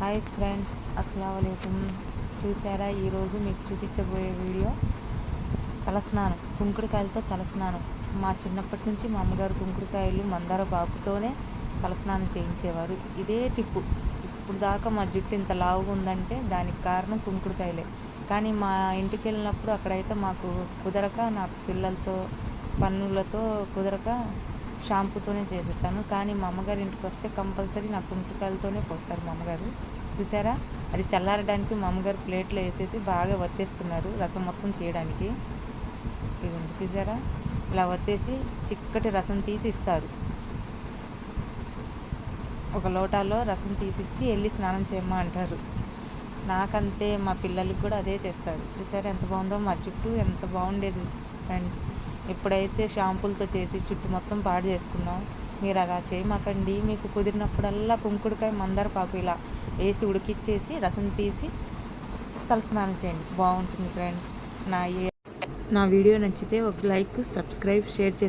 Hi friends, అస్సలాము అలైకుం. చూసారా, ఈరోజు మీకు చూపించబోయే వీడియో తలస్నానం, కుంకుడుకాయలతో తలస్నానం. మా చిన్నప్పటి నుంచి మా అమ్మగారు కుంకుడుకాయలు మందార బాకుతోనే తలస్నానం చేయించేవారు. ఇదే టిప్పు. ఇప్పుడు దాకా మా జుట్టు ఇంత లావుగా ఉందంటే దానికి కారణం కుంకుడుకాయలే. కానీ మా ఇంటికి వెళ్ళినప్పుడు అక్కడైతే మాకు కుదరక, నా పిల్లలతో పన్నులతో కుదరక షాంపూతోనే చేసేస్తాను. కానీ మా అమ్మగారి ఇంటికి వస్తే కంపల్సరీ నా కుంకుడుకాయలతోనే పోస్తారు మా అమ్మగారు. చూసారా, అది చల్లారడానికి మా అమ్మగారు ప్లేట్లో వేసేసి బాగా వత్తేస్తున్నారు రసం మొత్తం తీయడానికి. ఇదిగోండి, చూసారా, ఇలా వత్తేసి చిక్కటి రసం తీసి ఇస్తారు. ఒక లోటాలో రసం తీసిచ్చి వెళ్ళి స్నానం చేయమ్మా అంటారు. నాకంతే, మా పిల్లలకి కూడా అదే చేస్తారు. చూసారా ఎంత బాగుందో, మా జుట్టు ఎంత బాగుండేది ఫ్రెండ్స్. ఎప్పుడైతే షాంపూలతో చేసి జుట్టు మొత్తం పాడు చేసుకున్నాం. మీరు అలా చేయమాకండి. మీకు కుదిరినప్పుడల్లా కుంకుడుకాయ మందారపాకు ఇలా వేసి ఉడికిచ్చేసి రసం తీసి తలస్నానం చేయండి, బాగుంటుంది ఫ్రెండ్స్. నా వీడియో నచ్చితే ఒక లైక్, సబ్స్క్రైబ్, షేర్ చేసి